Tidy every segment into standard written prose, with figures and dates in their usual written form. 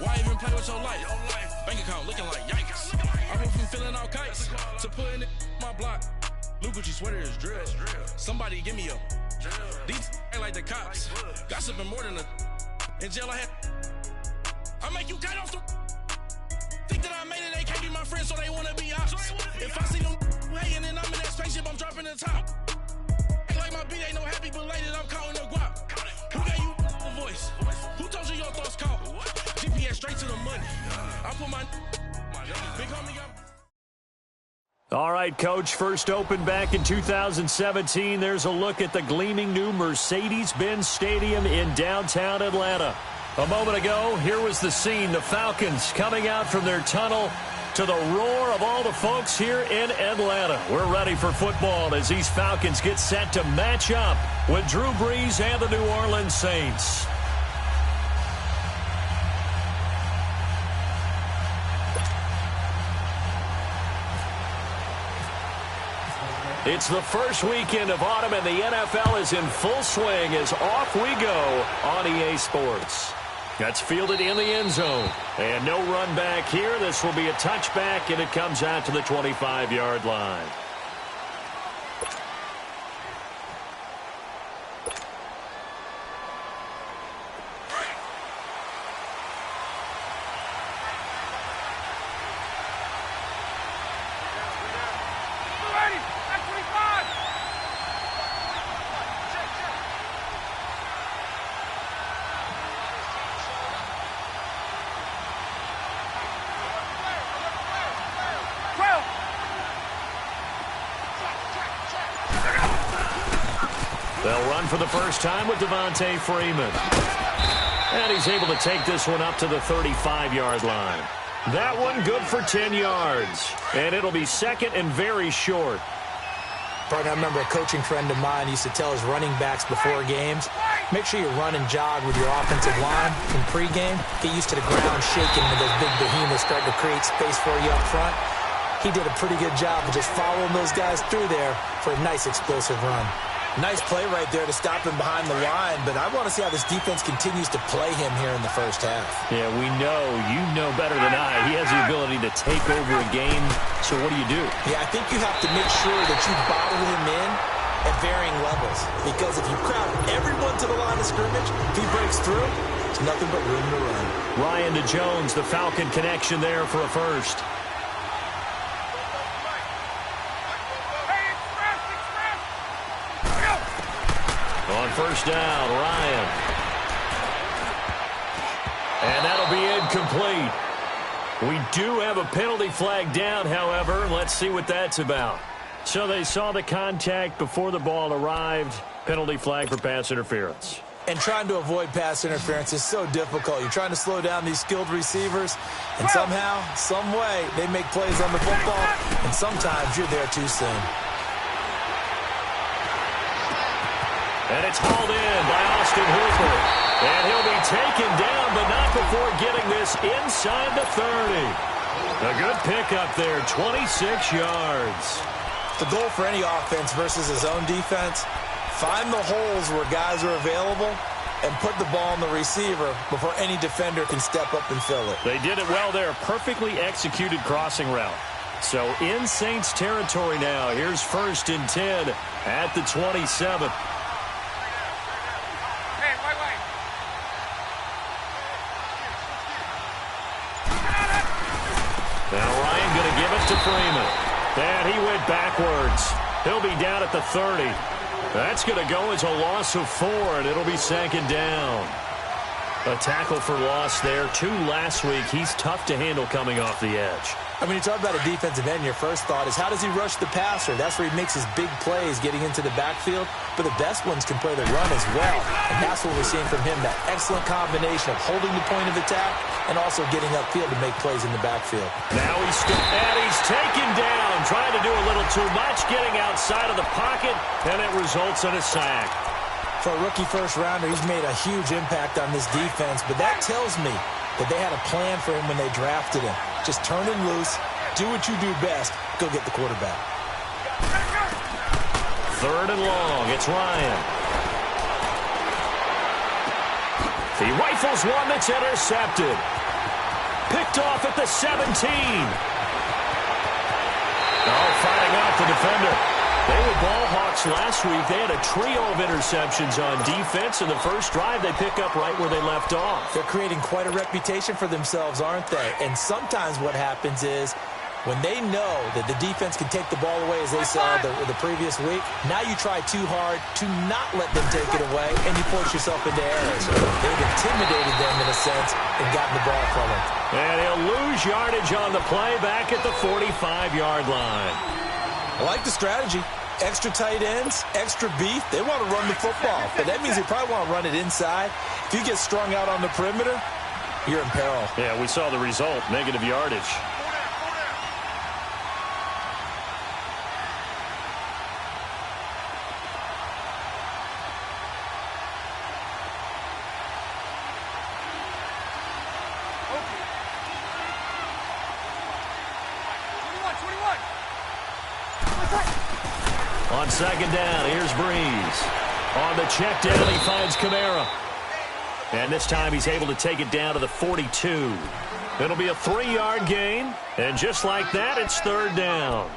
Why even play with your life? Bank account looking like yikes. I went from filling out kites to putting it in my block. Blue Gucci sweater is drill. Somebody give me a. These ain't like the cops. Gossiping more than a. In jail I had. I make you cut off the. Think that I made it, they can't be my friends, so they wanna be ops. If I see them hating and I'm in that spaceship, I'm dropping the top. Ain't like my beat ain't no happy belated, I'm counting the guap. Who gave you a voice? Who told you your thoughts count? GPS straight to the money. I put my big homie up. All right, Coach, first opened back in 2017. There's a look at the gleaming new Mercedes-Benz Stadium in downtown Atlanta. A moment ago, here was the scene. The Falcons coming out from their tunnel to the roar of all the folks here in Atlanta. We're ready for football as these Falcons get set to match up with Drew Brees and the New Orleans Saints. It's the first weekend of autumn, and the NFL is in full swing as off we go on EA Sports. That's fielded in the end zone. And no run back here. This will be a touchback, and it comes out to the 25-yard line. They'll run for the first time with Devontae Freeman. And he's able to take this one up to the 35-yard line. That one good for 10 yards. And it'll be second and very short. Partner, I remember a coaching friend of mine used to tell his running backs before games, make sure you run and jog with your offensive line in pregame. Get used to the ground shaking when those big behemoths start to create space for you up front. He did a pretty good job of just following those guys through there for a nice explosive run. Nice play right there to stop him behind the line, but I want to see how this defense continues to play him here in the first half. Yeah, we know, you know better than I. He has the ability to take over a game, so what do you do? Yeah, I think you have to make sure that you bottle him in at varying levels, because if you crowd everyone to the line of scrimmage, if he breaks through, it's nothing but room to run. Ryan to Jones, the Falcon connection there for a first. On first down, Ryan. And that'll be incomplete. We do have a penalty flag down, however. Let's see what that's about. So they saw the contact before the ball arrived. Penalty flag for pass interference. And trying to avoid pass interference is so difficult. You're trying to slow down these skilled receivers, and somehow, some way, they make plays on the football, and sometimes you're there too soon. And it's hauled in by Austin Hooper. And he'll be taken down, but not before getting this inside the 30. A good pickup there, 26 yards. The goal for any offense versus his own defense, find the holes where guys are available and put the ball on the receiver before any defender can step up and fill it. They did it well there. Perfectly executed crossing route. So in Saints territory now. Here's 1st and 10 at the 27. Now Ryan going to give it to Freeman. And he went backwards. He'll be down at the 30. That's going to go as a loss of 4, and it'll be 2nd down. A tackle for loss there. 2 last week. He's tough to handle coming off the edge. I mean, you talk about a defensive end, your first thought is how does he rush the passer? That's where he makes his big plays getting into the backfield. But the best ones can play the run as well. And that's what we're seeing from him, that excellent combination of holding the point of attack and also getting upfield to make plays in the backfield. Now he's taken down, trying to do a little too much, getting outside of the pocket, and it results in a sack. For a rookie first-rounder, he's made a huge impact on this defense, but that tells me that they had a plan for him when they drafted him. Just turn him loose, do what you do best, go get the quarterback. 3rd and long, it's Ryan. He rifles one that's intercepted. Picked off at the 17. Oh, fighting off the defender. They were ball hawks last week. They had a trio of interceptions on defense. In the first drive, they pick up right where they left off. They're creating quite a reputation for themselves, aren't they? And sometimes what happens is when they know that the defense can take the ball away, as they saw the previous week, now you try too hard to not let them take it away, and you force yourself into errors. They've intimidated them in a sense and gotten the ball from them. And he'll lose yardage on the play back at the 45-yard line. I like the strategy. Extra tight ends, extra beef. They want to run the football, but that means they probably want to run it inside. If you get strung out on the perimeter, you're in peril. Yeah, we saw the result, negative yardage. On second down, here's Breeze. On the check down, he finds Kamara. And this time he's able to take it down to the 42. It'll be a 3-yard gain. And just like that, it's third down.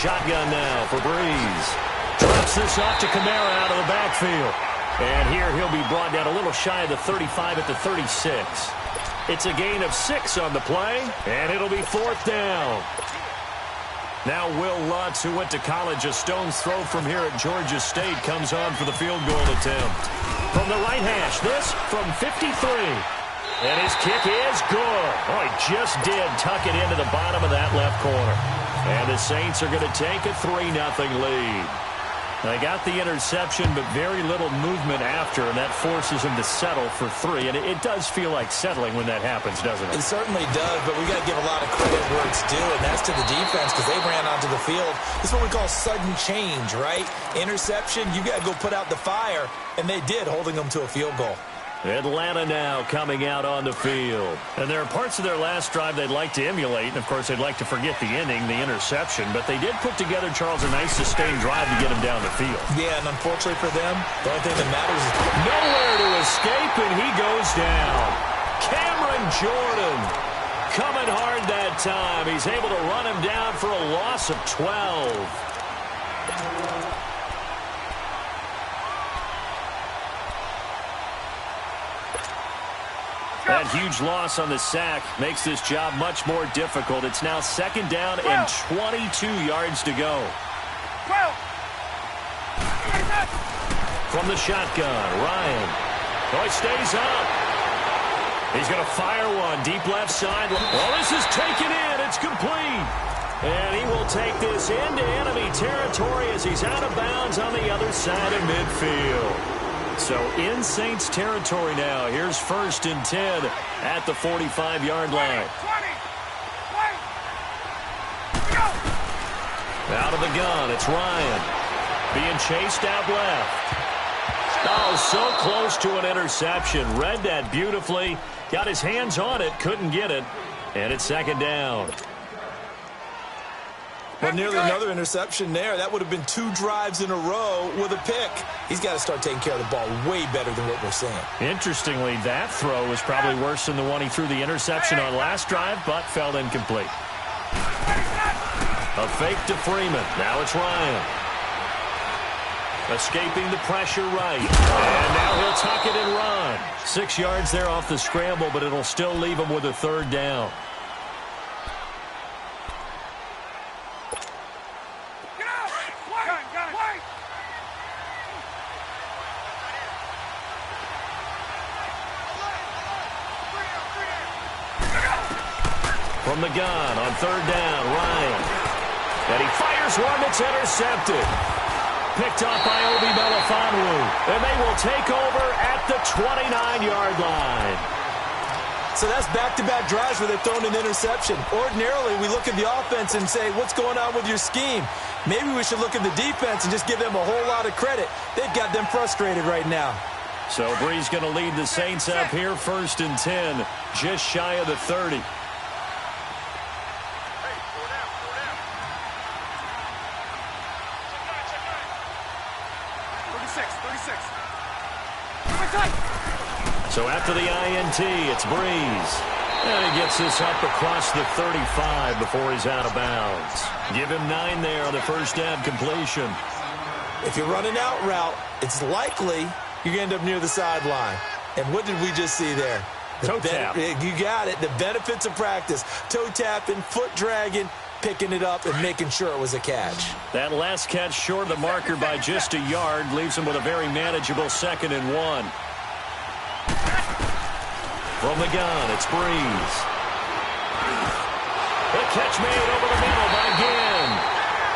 Shotgun now for Breeze. Drops this off to Kamara out of the backfield. And here he'll be brought down a little shy of the 35 at the 36. It's a gain of 6 on the play, and it'll be fourth down. Now Will Lutz, who went to college a stone's throw from here at Georgia State, comes on for the field goal attempt. From the right hash, this from 53. And his kick is good. Oh, he just did tuck it into the bottom of that left corner. And the Saints are going to take a 3-0 lead. They got the interception, but very little movement after, and that forces them to settle for 3. And it does feel like settling when that happens, doesn't it? It certainly does, but we got to give a lot of credit where it's due, and that's to the defense because they ran onto the field. This is what we call sudden change, right? Interception, you got to go put out the fire, and they did, holding them to a field goal. Atlanta now coming out on the field. And there are parts of their last drive they'd like to emulate. And, of course, they'd like to forget the ending, the interception. But they did put together, Charles, a nice sustained drive to get him down the field. Yeah, and unfortunately for them, the only thing that matters is nowhere to escape, and he goes down. Cameron Jordan coming hard that time. He's able to run him down for a loss of 12. That huge loss on the sack makes this job much more difficult. It's now second down and 22 yards to go. From the shotgun, Ryan. Oh, he stays up. He's going to fire one deep left side. Well, this is taken in. It's complete. And he will take this into enemy territory as he's out of bounds on the other side of midfield. So in Saints territory now. Here's 1st and 10 at the 45-yard line. Out of the gun, it's Ryan. Being chased out left. Oh, so close to an interception. Read that beautifully. Got his hands on it, couldn't get it. And it's second down. Well, nearly another interception there. That would have been 2 drives in a row with a pick. He's got to start taking care of the ball way better than what we're seeing. Interestingly, that throw was probably worse than the one he threw the interception on last drive, but fell incomplete. A fake to Freeman. Now it's Ryan. Escaping the pressure right. And now he'll tuck it and run. 6 yards there off the scramble, but it'll still leave him with a third down. From the gun on third down, Ryan. And he fires one that's intercepted. Picked up by Obi Melifonwu. And they will take over at the 29-yard line. So that's back-to-back drives where they've thrown an interception. Ordinarily, we look at the offense and say, what's going on with your scheme? Maybe we should look at the defense and just give them a whole lot of credit. They've got them frustrated right now. So Bree's going to lead the Saints up here, 1st and 10, just shy of the 30. So after the INT, it's Breeze. And he gets this up across the 35 before he's out of bounds. Give him 9 there on the first down completion. If you're running out route, it's likely you're going to end up near the sideline. And what did we just see there? Toe tap. You got it. The benefits of practice. Toe tapping, foot dragging, picking it up, and making sure it was a catch. That last catch short of the marker by just a yard leaves him with a very manageable 2nd and 1. From the gun, it's Breeze. The catch made over the middle by Ginn.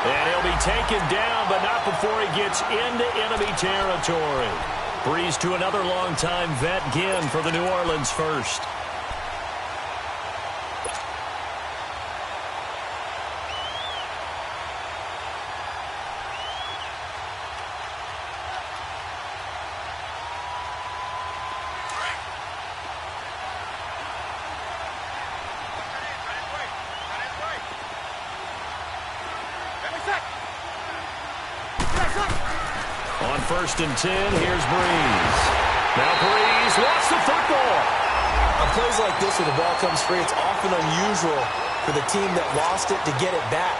And he'll be taken down, but not before he gets into enemy territory. Breeze to another longtime vet, Ginn, for the New Orleans first. On 1st and 10, here's Breeze. Now Breeze lost the football. On plays like this where the ball comes free, it's often unusual for the team that lost it to get it back.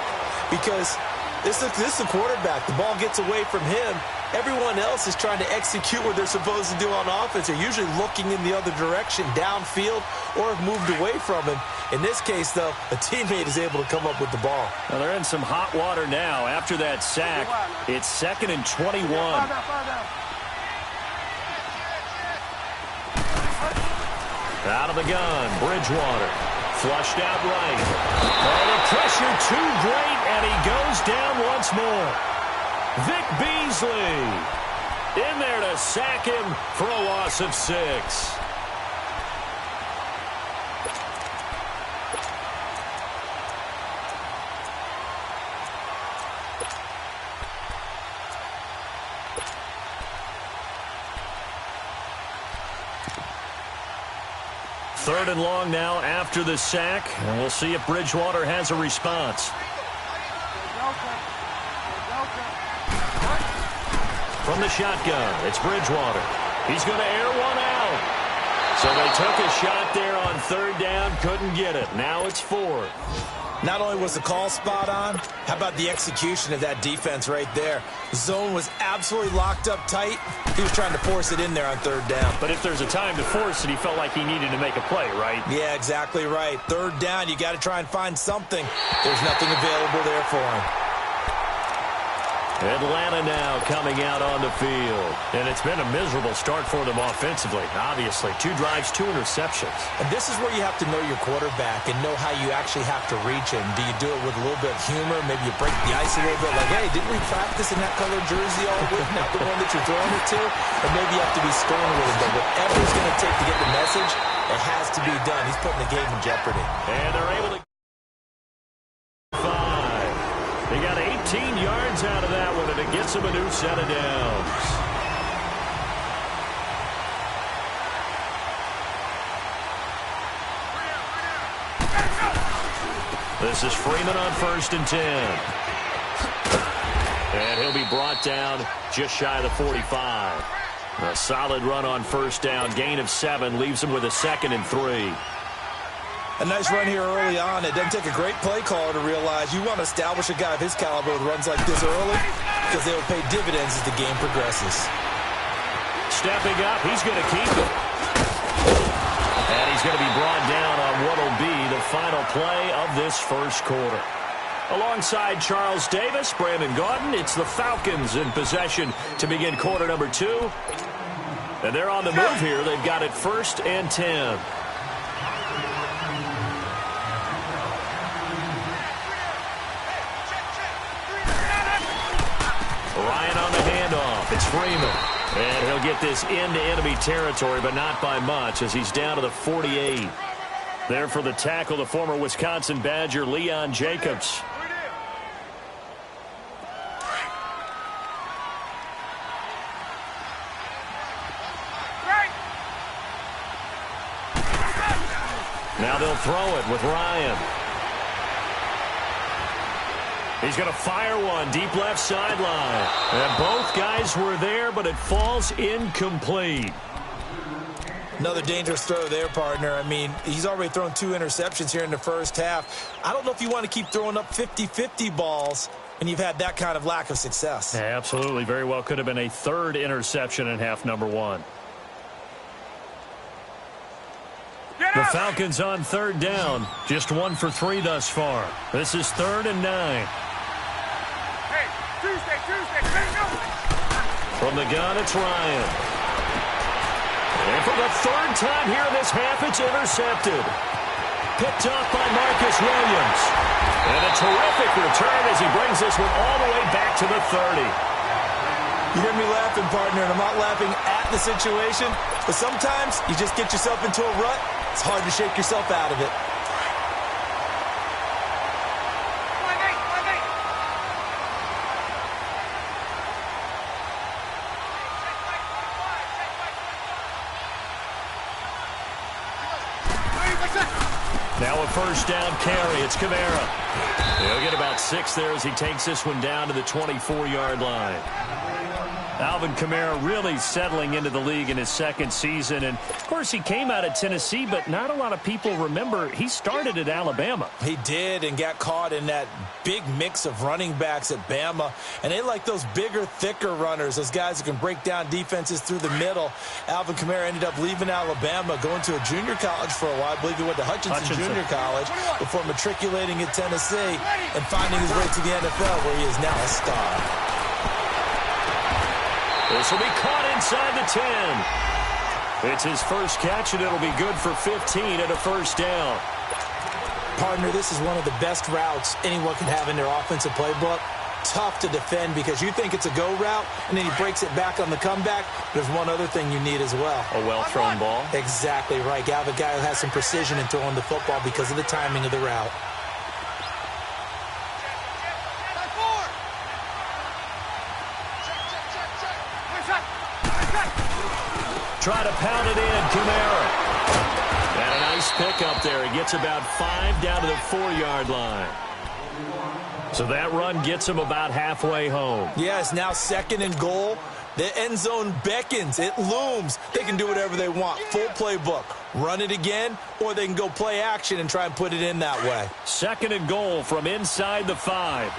Because this is the quarterback. The ball gets away from him. Everyone else is trying to execute what they're supposed to do on offense. They're usually looking in the other direction, downfield, or have moved away from him. In this case, though, a teammate is able to come up with the ball. Well, they're in some hot water now. After that sack, it's 2nd and 21. Out of the gun, Bridgewater. Flushed out right. Oh, the pressure too great, and he goes down once more. Vic Beasley in there to sack him for a loss of 6. Third and long now after the sack, and we'll see if Bridgewater has a response. From the shotgun, it's Bridgewater. He's going to air one out. So they took a shot there on 3rd down, couldn't get it. Now it's 4th. Not only was the call spot on, how about the execution of that defense right there? The zone was absolutely locked up tight. He was trying to force it in there on 3rd down. But if there's a time to force it, he felt like he needed to make a play, right? Yeah, exactly right. 3rd down, you got to try and find something. There's nothing available there for him. Atlanta now coming out on the field. And it's been a miserable start for them offensively, obviously. 2 drives, 2 interceptions. And this is where you have to know your quarterback and know how you actually have to reach him. Do you do it with a little bit of humor? Maybe you break the ice a little bit like, hey, didn't we practice in that colored jersey all week? Not the one that you're throwing it to? Or maybe you have to be stern with him. But whatever it's going to take to get the message, it has to be done. He's putting the game in jeopardy. And they're able to... They got 18 yards out of that one, and it gets them a new set of downs. This is Freeman on 1st and 10. And he'll be brought down just shy of the 45. A solid run on 1st down, gain of 7, leaves him with a 2nd and 3. A nice run here early on. It doesn't take a great play caller to realize you want to establish a guy of his caliber with runs like this early because they will pay dividends as the game progresses. Stepping up, he's going to keep it. And he's going to be brought down on what will be the final play of this first quarter. Alongside Charles Davis, Brandon Gaudin, it's the Falcons in possession to begin quarter number 2. And they're on the move here. They've got it 1st and 10. Ryan on the handoff. It's Freeman. And he'll get this into enemy territory, but not by much as he's down to the 48. There for the tackle, the former Wisconsin Badger, Leon Jacobs. Now they'll throw it with Ryan. He's going to fire one deep left sideline. And both guys were there, but it falls incomplete. Another dangerous throw there, partner. I mean, he's already thrown 2 interceptions here in the first half. I don't know if you want to keep throwing up 50-50 balls and you've had that kind of lack of success. Yeah, absolutely. Very well could have been a 3rd interception in half number 1. The Falcons on 3rd down. Just 1 for 3 thus far. This is 3rd and 9. Hey, Tuesday. From the gun, it's Ryan. And for the 3rd time here in this half, it's intercepted. Picked off by Marcus Williams. And a terrific return as he brings this one all the way back to the 30. You hear me laughing, partner, and I'm not laughing at the situation, but sometimes you just get yourself into a rut. It's hard to shake yourself out of it. Now a 1st down carry. It's Kamara. He'll get about 6 there as he takes this one down to the 24-yard line. Alvin Kamara really settling into the league in his 2nd season. And, of course, he came out of Tennessee, but not a lot of people remember he started at Alabama. He did and got caught in that big mix of running backs at Bama. And they like those bigger, thicker runners, those guys who can break down defenses through the middle. Alvin Kamara ended up leaving Alabama, going to a junior college for a while. I believe he went to Hutchinson Junior College before matriculating at Tennessee and finding his way to the NFL, where he is now a star. This will be caught inside the 10. It's his first catch, and it'll be good for 15 and a 1st down. Partner, this is one of the best routes anyone can have in their offensive playbook. Tough to defend because you think it's a go route, and then he breaks it back on the comeback. There's one other thing you need as well. A well-thrown ball? Exactly right. You have a guy who has some precision in throwing the football because of the timing of the route. Try to pound it in, Kamara. And a nice pickup there. He gets about 5 down to the 4-yard line. So that run gets him about halfway home. Yeah, it's now 2nd and goal. The end zone beckons. It looms. They can do whatever they want. Full playbook. Run it again, or they can go play action and try and put it in that way. 2nd and goal from inside the 5.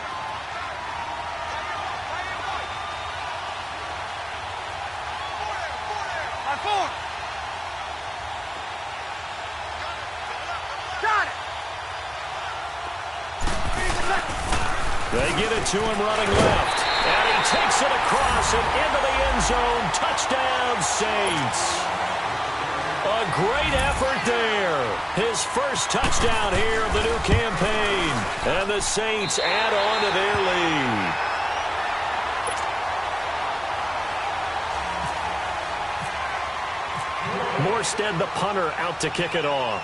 They get it to him running left. And he takes it across and into the end zone. Touchdown, Saints. A great effort there. His first touchdown here of the new campaign. And the Saints add on to their lead. Morstead, the punter, out to kick it off.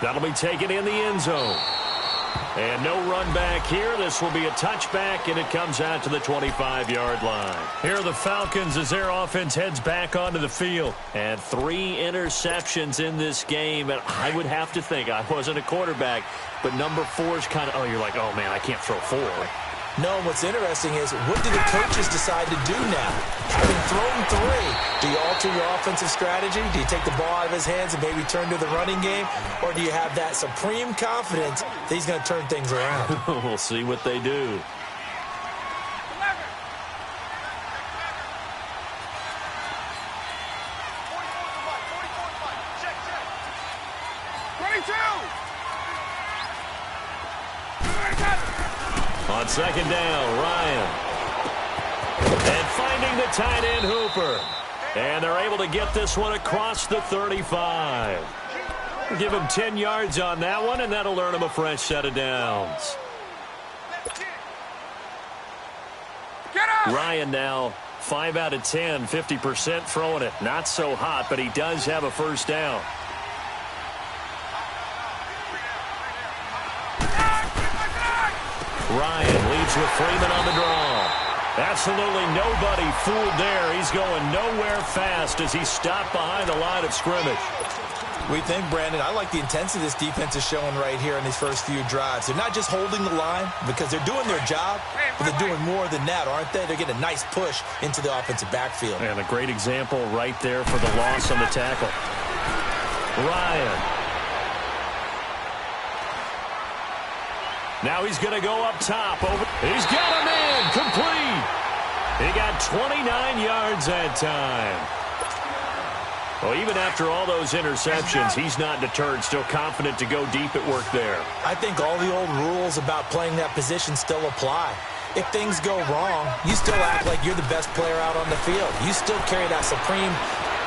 That'll be taken in the end zone. And no run back here. This will be a touchback, and it comes out to the 25-yard line. Here are the Falcons as their offense heads back onto the field. And 3 interceptions in this game. And I would have to think, I wasn't a quarterback, but number 4 is kind of, oh, you're like, oh, man, I can't throw 4. No, what's interesting is, what do the coaches decide to do now? Having thrown 3, do you alter your offensive strategy? Do you take the ball out of his hands and maybe turn to the running game? Or do you have that supreme confidence that he's going to turn things around? We'll see what they do. On 2nd down, Ryan. And finding the tight end, Hooper. And they're able to get this one across the 35. Give him 10 yards on that one, and that'll earn him a fresh set of downs. Ryan now 5 out of 10, 50% throwing it. Not so hot, but he does have a first down. Ryan leads with Freeman on the draw. Absolutely nobody fooled there. He's going nowhere fast as he's stopped behind the line of scrimmage. We think, Brandon, I like the intensity this defense is showing right here in these first few drives. They're not just holding the line because they're doing their job, but they're doing more than that, aren't they? They're getting a nice push into the offensive backfield. And a great example right there for the loss on the tackle. Ryan. Now he's going to go up top. He's got a man complete. He got 29 yards that time. Well, even after all those interceptions, he's not deterred, still confident to go deep at work there. I think all the old rules about playing that position still apply. If things go wrong, you still act like you're the best player out on the field. You still carry that supreme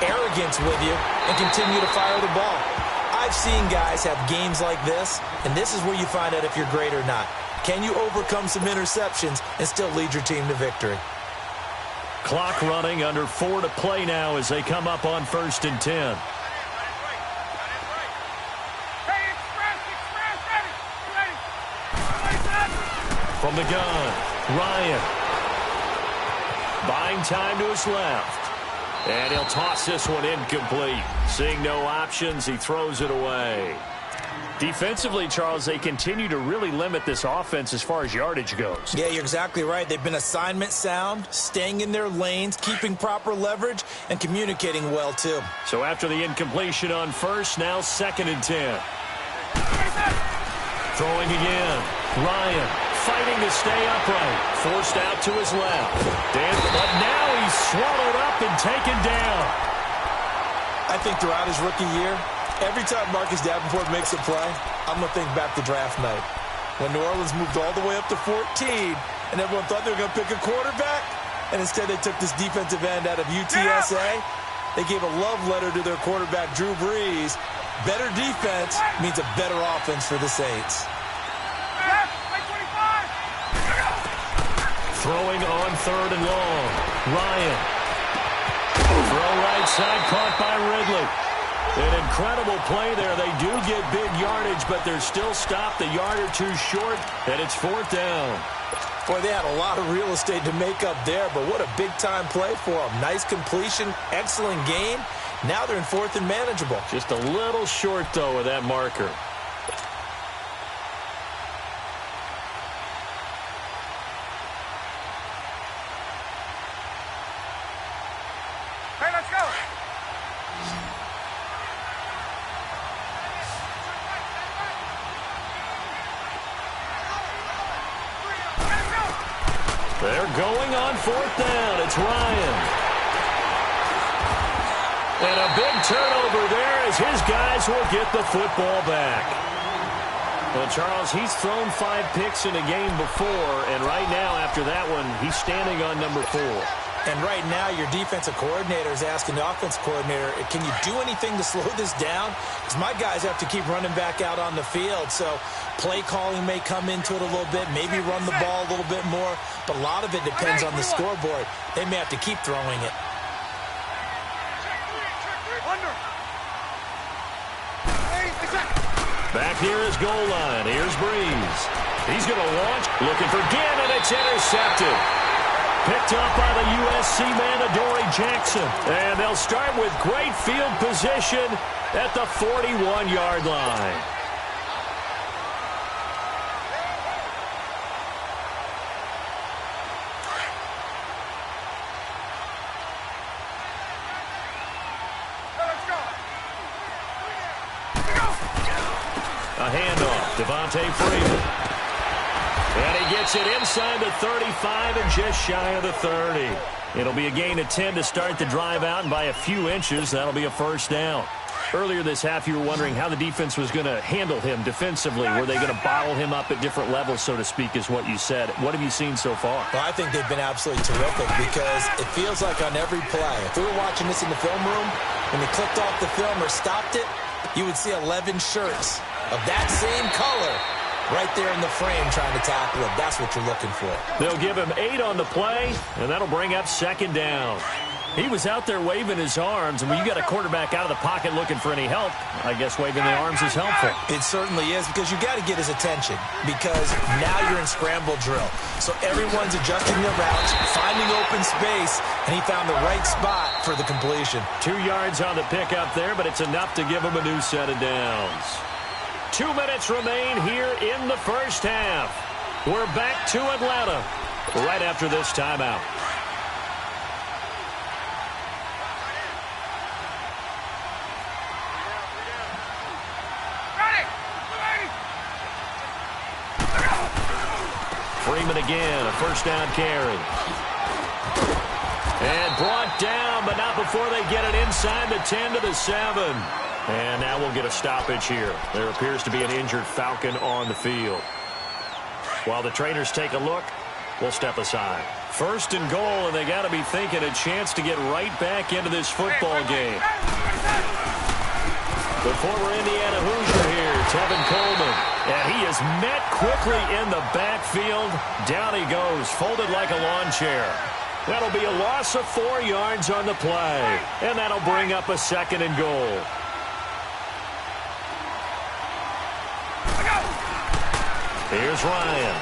arrogance with you and continue to fire the ball. I've seen guys have games like this, and this is where you find out if you're great or not. Can you overcome some interceptions and still lead your team to victory? Clock running, under 4 to play now as they come up on 1st and 10. From the gun, Ryan. Buying time to his left. And he'll toss this one incomplete. Seeing no options, he throws it away. Defensively, Charles, they continue to really limit this offense as far as yardage goes. Yeah, you're exactly right. They've been assignment sound, staying in their lanes, keeping proper leverage, and communicating well, too. So after the incompletion on 1st, now 2nd and 10. Throwing again. Ryan fighting to stay upright. Forced out to his left. But now he's swallowed up and taken down. I think throughout his rookie year, every time Marcus Davenport makes a play, I'm going to think back to draft night. When New Orleans moved all the way up to 14, and everyone thought they were going to pick a quarterback, and instead they took this defensive end out of UTSA. They gave a love letter to their quarterback, Drew Brees. Better defense means a better offense for the Saints. Throwing on 3rd and long. Ryan. Throw right side, caught by Ridley. An incredible play there. They do get big yardage, but they're still stopped a yard or two short, and it's 4th down. Boy, they had a lot of real estate to make up there, but what a big-time play for them. Nice completion, excellent game. Now they're in 4th and manageable. Just a little short, though, of that marker. Hey, let's go. They're going on 4th down. It's Ryan. And a big turnover there as his guys will get the football back. Well, Charles, he's thrown 5 picks in a game before, and right now after that one, he's standing on number 4. And right now, your defensive coordinator is asking the offensive coordinator, can you do anything to slow this down? Because my guys have to keep running back out on the field. So play calling may come into it a little bit, maybe run the ball a little bit more. But a lot of it depends on the scoreboard. They may have to keep throwing it. Back near his goal line. Here's Brees. He's going to launch, looking for Ginn, and it's intercepted. Picked up by the USC man, Adoree Jackson. And they'll start with great field position at the 41-yard line. A handoff, Devontae Freeman. And he gets it inside the 35 and just shy of the 30. It'll be a gain of 10 to start the drive out, and by a few inches, that'll be a first down. Earlier this half, you were wondering how the defense was going to handle him defensively. Were they going to bottle him up at different levels, so to speak, is what you said. What have you seen so far? Well, I think they've been absolutely terrific because it feels like on every play, if we were watching this in the film room, when they clicked off the film or stopped it, you would see 11 shirts of that same color right there in the frame trying to tackle him. That's what you're looking for. They'll give him 8 on the play, and that'll bring up second down. He was out there waving his arms, and when you got a quarterback out of the pocket looking for any help, I guess waving the arms is helpful. It certainly is, because you got to get his attention, because now you're in scramble drill. So everyone's adjusting their routes, finding open space, and he found the right spot for the completion. 2 yards on the pickup there, but it's enough to give him a new set of downs. 2 minutes remain here in the first half. We're back to Atlanta right after this timeout. Freeman again, a first down carry. And brought down, but not before they get it inside the 10 to the 7. And now we'll get a stoppage here. There appears to be an injured Falcon on the field. While the trainers take a look, we'll step aside. First and goal, and they got to be thinking a chance to get right back into this football game. The former Indiana Hoosier here, Tevin Coleman. And he is met quickly in the backfield. Down he goes, folded like a lawn chair. That'll be a loss of 4 yards on the play. And that'll bring up a second and goal. Here's Ryan.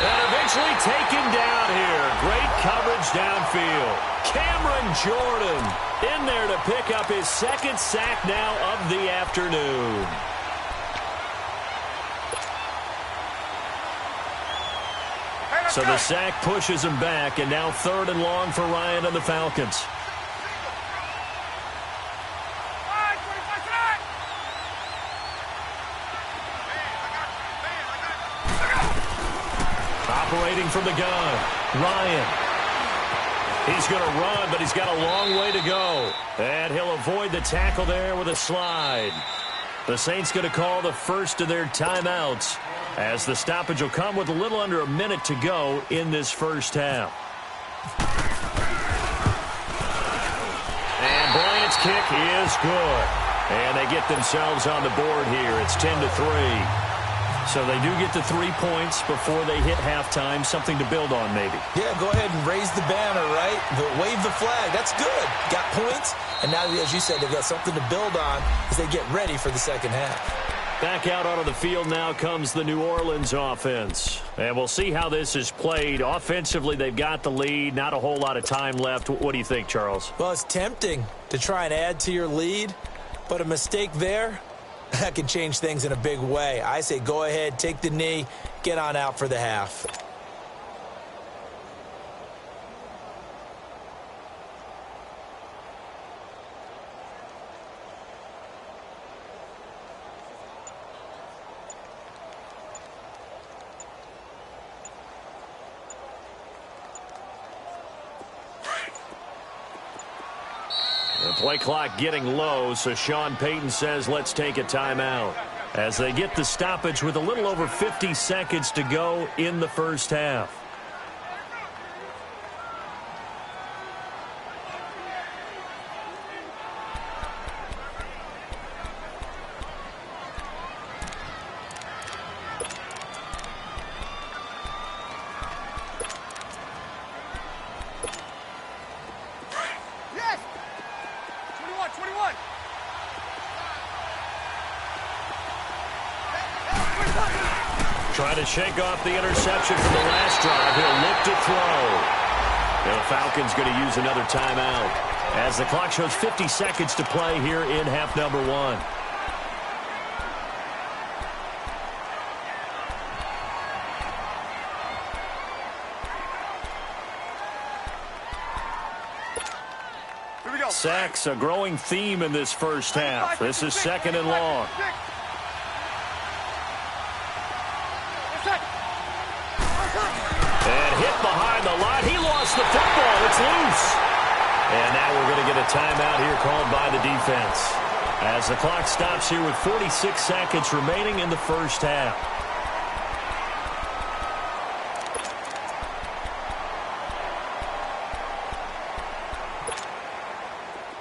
And eventually taken down here. Great coverage downfield. Cameron Jordan in there to pick up his second sack now of the afternoon. So the sack pushes him back, and now 3rd and long for Ryan and the Falcons. Operating from the gun, Ryan. He's going to run, but he's got a long way to go. And he'll avoid the tackle there with a slide. The Saints going to call the first of their timeouts, as the stoppage will come with a little under a minute to go in this first half. And Bryant's kick is good. And they get themselves on the board here. It's 10-3. So they do get the 3 points before they hit halftime. Something to build on, maybe. Yeah, go ahead and raise the banner, right? Wave the flag. That's good. Got points. And now, as you said, they've got something to build on as they get ready for the second half. Back out onto the field now comes the New Orleans offense. And we'll see how this is played. Offensively, they've got the lead. Not a whole lot of time left. What do you think, Charles? Well, it's tempting to try and add to your lead, but a mistake there, that can change things in a big way. I say go ahead, take the knee, get on out for the half. The play clock getting low, so Sean Payton says let's take a timeout. As they get the stoppage with a little over 50 seconds to go in the first half. Trying to shake off the interception from the last drive. He'll look to throw. And the Falcons going to use another timeout as the clock shows 50 seconds to play here in half number 1. Sacks, a growing theme in this first half. This is 2nd and long. And hit behind the line. He lost the football. It's loose. And now we're going to get a timeout here called by the defense, as the clock stops here with 46 seconds remaining in the first half.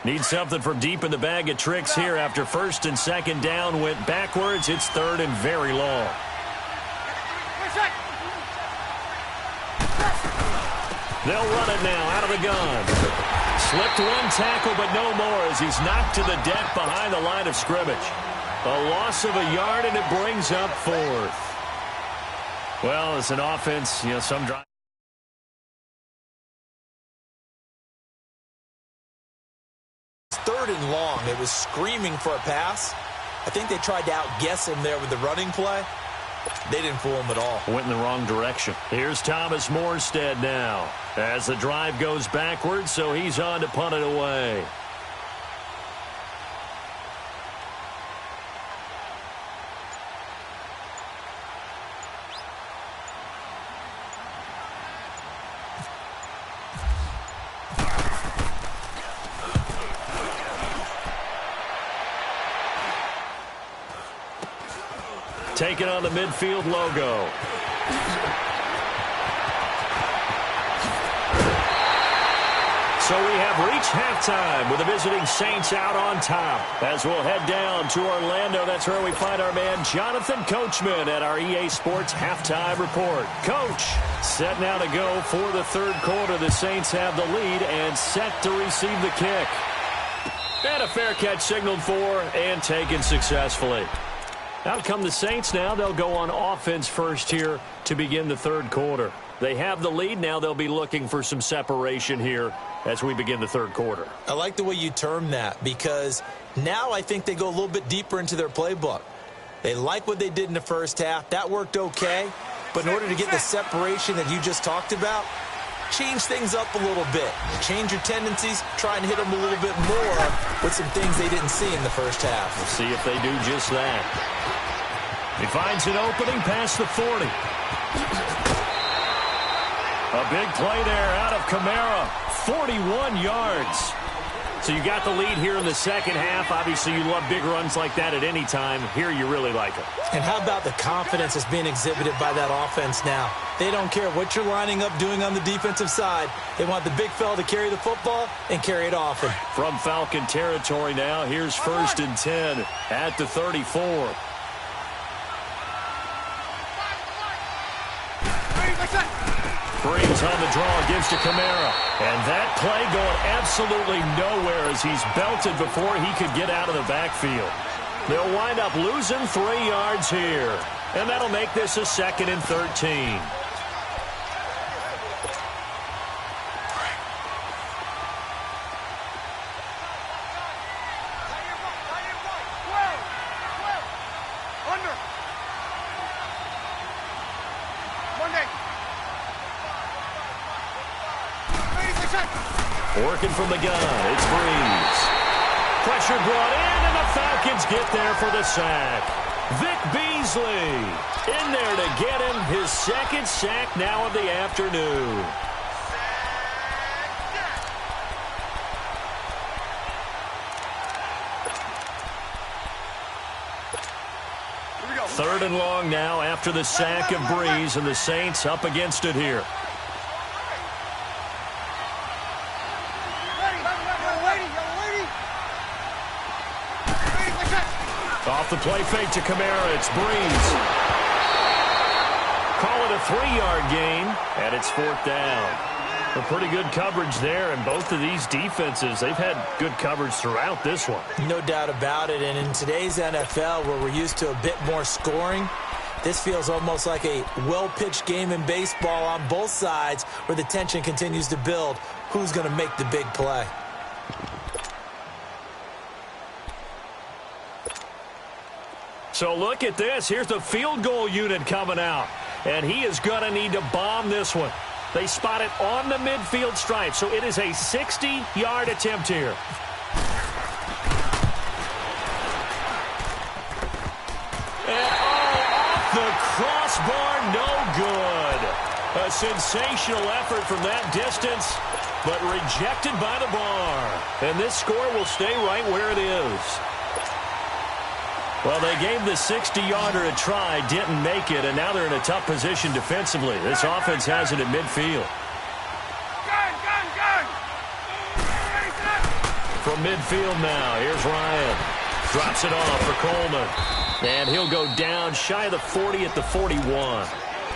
Need something from deep in the bag of tricks here after first and second down went backwards. It's third and very long. They'll run it now out of the gun. Slipped one tackle, but no more as he's knocked to the deck behind the line of scrimmage. A loss of a yard, and it brings up fourth. Well, it's an offense, some drive. Third and long. It was screaming for a pass. I think they tried to outguess him there with the running play. They didn't fool him at all. Went in the wrong direction. Here's Thomas Morstead now as the drive goes backwards, so he's on to punt it away. Taking on the midfield logo. So we have reached halftime with the visiting Saints out on top. As we'll head down to Orlando, that's where we find our man Jonathan Coachman at our EA Sports Halftime Report. Coach, set now to go for the third quarter. The Saints have the lead and set to receive the kick. And a fair catch signaled for and taken successfully. Out come the Saints now. They'll go on offense first here to begin the third quarter. They have the lead. Now they'll be looking for some separation here as we begin the third quarter. I like the way you term that because now I think they go a little bit deeper into their playbook. They like what they did in the first half. That worked okay. But in order to get the separation that you just talked about, change things up a little bit. Change your tendencies. Try and hit them a little bit more with some things they didn't see in the first half. We'll see if they do just that. He finds an opening past the 40. A big play there out of Kamara. 41 yards. So you got the lead here in the second half. Obviously, you love big runs like that at any time. Here, you really like it. And how about the confidence that's being exhibited by that offense now? They don't care what you're lining up doing on the defensive side. They want the big fella to carry the football and carry it often. From Falcon territory now, here's first and 10 at the 34. Breeze on the draw, gives to Kamara. And that play going absolutely nowhere as he's belted before he could get out of the backfield. They'll wind up losing 3 yards here. And that'll make this a second and 13. Working from the gun, it's Breeze. Pressure brought in, and the Falcons get there for the sack. Vic Beasley in there to get him his second sack now of the afternoon. Third and long now after the sack of Breeze, and the Saints up against it here. Off the play fake to Kamara, it's Breeze. Call it a 3-yard gain, and it's fourth down. A pretty good coverage there, and both of these defenses, they've had good coverage throughout this one. No doubt about it, and in today's NFL, where we're used to a bit more scoring, this feels almost like a well-pitched game in baseball on both sides where the tension continues to build. Who's going to make the big play? So look at this. Here's the field goal unit coming out. And he is going to need to bomb this one. They spot it on the midfield stripe. So it is a 60-yard attempt here. And off the crossbar, no good. A sensational effort from that distance, but rejected by the bar. And this score will stay right where it is. Well, they gave the 60-yarder a try, didn't make it, and now they're in a tough position defensively. This offense has it at midfield. from midfield now. Here's Ryan. Drops it off for Coleman. And he'll go down shy of the 40 at the 41.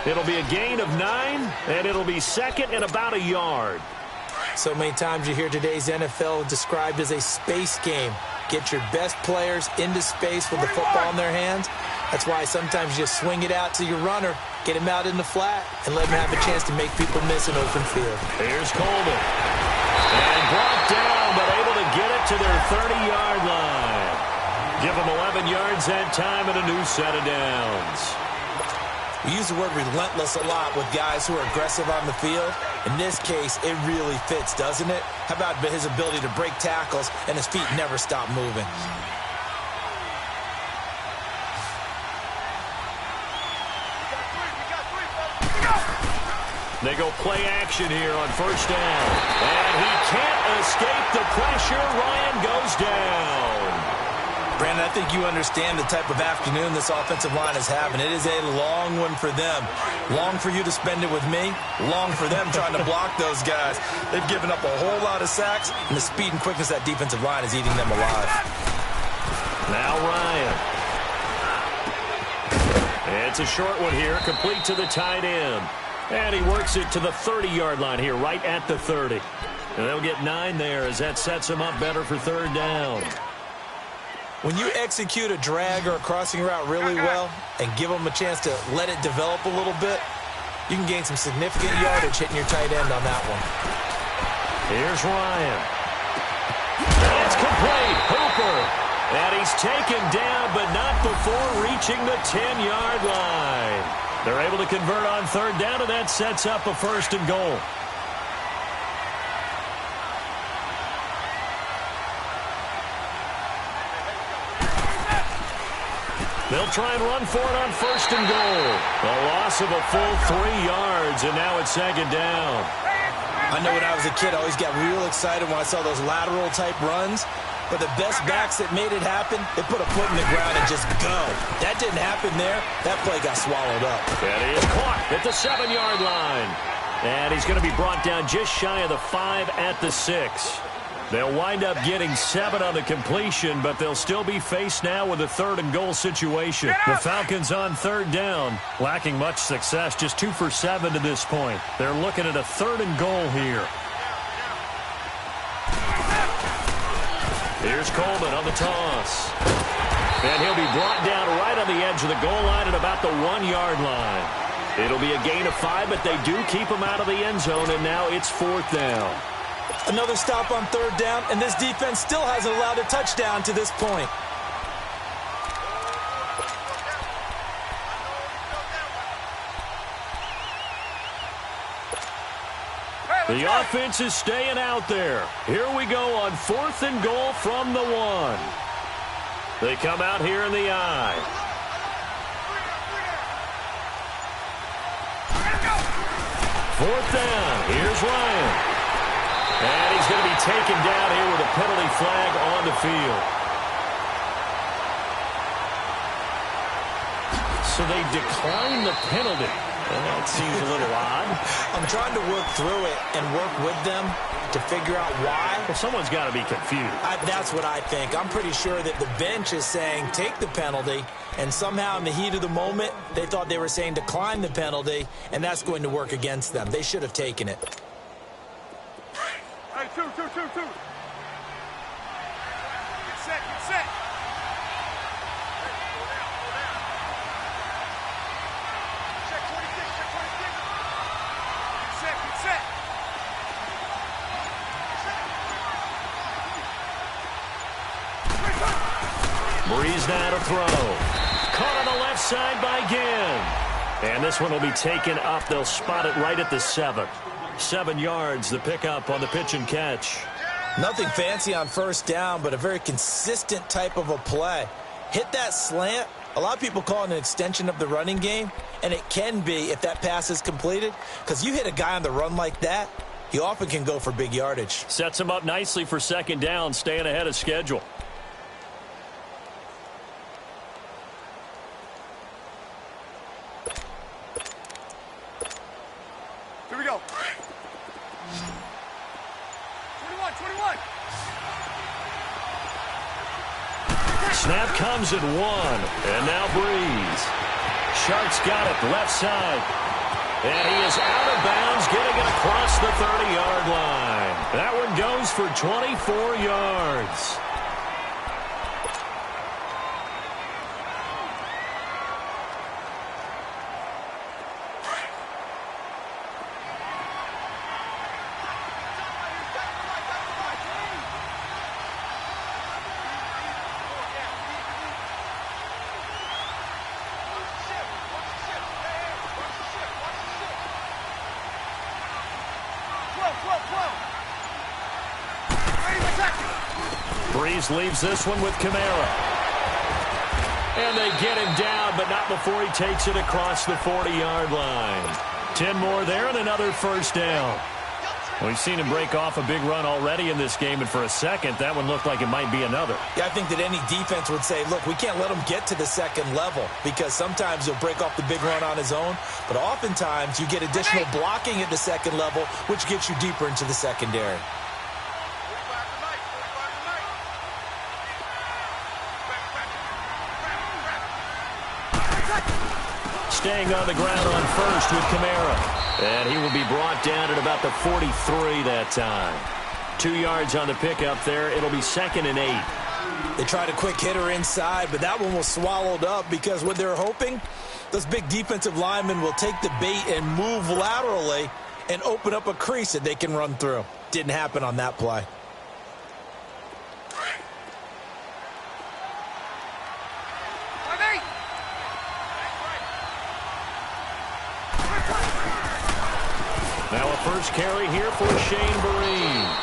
It'll be a gain of 9, and it'll be second and about a yard. So many times you hear today's NFL described as a space game. Get your best players into space with the football in their hands. That's why sometimes you just swing it out to your runner, get him out in the flat, and let him have a chance to make people miss an open field. Here's Coleman. And brought down, but able to get it to their 30-yard line. Give them 11 yards that time and a new set of downs. We use the word relentless a lot with guys who are aggressive on the field. In this case, it really fits, doesn't it? How about his ability to break tackles and his feet never stop moving? They go play action here on first down. And he can't escape the pressure. Ryan goes down. Brandon, I think you understand the type of afternoon this offensive line is having. It is a long one for them. Long for you to spend it with me. Long for them trying to block those guys. They've given up a whole lot of sacks, and the speed and quickness of that defensive line is eating them alive. Now Ryan. It's a short one here, complete to the tight end. And he works it to the 30-yard line here, right at the 30. And they'll get 9 there as that sets him up better for third down. When you execute a drag or a crossing route really well and give them a chance to let it develop a little bit, you can gain some significant yardage hitting your tight end on that one. Here's Ryan. It's complete. Hooper. And he's taken down, but not before reaching the 10-yard line. They're able to convert on third down, and that sets up a first and goal. They'll try and run for it on first and goal. A loss of a full 3 yards, and now it's second down. I know when I was a kid, I always got real excited when I saw those lateral-type runs. But the best backs that made it happen, they put a foot in the ground and just go. That didn't happen there. That play got swallowed up. And he is caught at the 7-yard line. And he's going to be brought down just shy of the 5 at the 6. They'll wind up getting 7 on the completion, but they'll still be faced now with a third and goal situation. The Falcons on third down, lacking much success, just 2 for 7 to this point. They're looking at a third and goal here. Here's Coleman on the toss. And he'll be brought down right on the edge of the goal line at about the 1-yard line. It'll be a gain of 5, but they do keep him out of the end zone, and now it's fourth down. Another stop on third down, and this defense still hasn't allowed a touchdown to this point. The offense is staying out there. Here we go on fourth and goal from the 1. They come out here in the I. Fourth down. Here's Ryan. And he's going to be taken down here with a penalty flag on the field. So they decline the penalty. That seems a little odd. I'm trying to work through it and work with them to figure out why. Well, someone's got to be confused. That's what I think. I'm pretty sure that the bench is saying take the penalty, and somehow in the heat of the moment, they thought they were saying decline the penalty, and that's going to work against them. They should have taken it. Hey, two. Get set. Check 26. Get set. Breeze now to throw. Caught on the left side by Ginn. And this one will be taken up. They'll spot it right at the 7. 7 yards, the pickup on the pitch and catch. Nothing fancy on first down, but a very consistent type of a play. Hit that slant. A lot of people call it an extension of the running game, and it can be if that pass is completed, because you hit a guy on the run like that, he often can go for big yardage. Sets him up nicely for second down, staying ahead of schedule. Here we go. 21. Snap comes at 1. And now Breeze. Sharks got it, left side. And he is out of bounds, getting it across the 30-yard line. That one goes for 24 yards. Breeze leaves this one with Kamara. And they get him down, but not before he takes it across the 40-yard line. 10 more there and another first down. We've seen him break off a big run already in this game, and for a second, that one looked like it might be another. Yeah, I think that any defense would say, look, we can't let him get to the second level, because sometimes he'll break off the big run on his own, but oftentimes you get additional blocking at the second level, which gets you deeper into the secondary. Staying on the ground on first with Kamara. And he will be brought down at about the 43 that time. 2 yards on the pickup there. It'll be 2nd and 8. They tried a quick hitter inside, but that one was swallowed up because what they're hoping, those big defensive linemen will take the bait and move laterally and open up a crease that they can run through. Didn't happen on that play. Now a first carry here for Shane Vereen.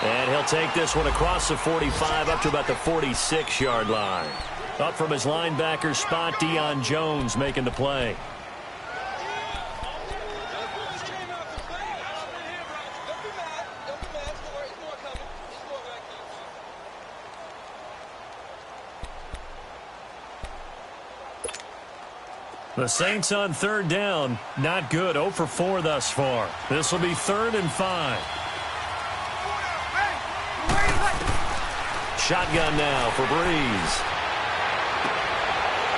And he'll take this one across the 45 up to about the 46-yard line. Up from his linebacker spot, Deion Jones making the play. The Saints on third down. Not good. 0 for 4 thus far. This will be 3rd and 5. Shotgun now for Breeze.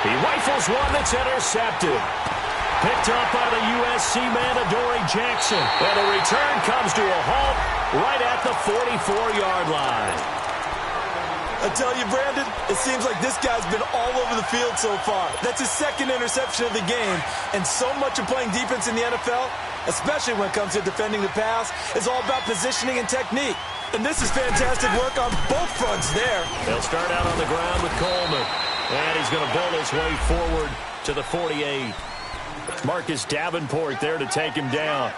He rifles one that's intercepted. Picked up by the USC man, Adoree Jackson. And the return comes to a halt right at the 44-yard line. I tell you, Brandon, it seems like this guy's been all over the field so far. That's his 2nd interception of the game. And so much of playing defense in the NFL, especially when it comes to defending the pass, is all about positioning and technique. And this is fantastic work on both fronts there. They'll start out on the ground with Coleman. And he's going to bull his way forward to the 48. Marcus Davenport there to take him down.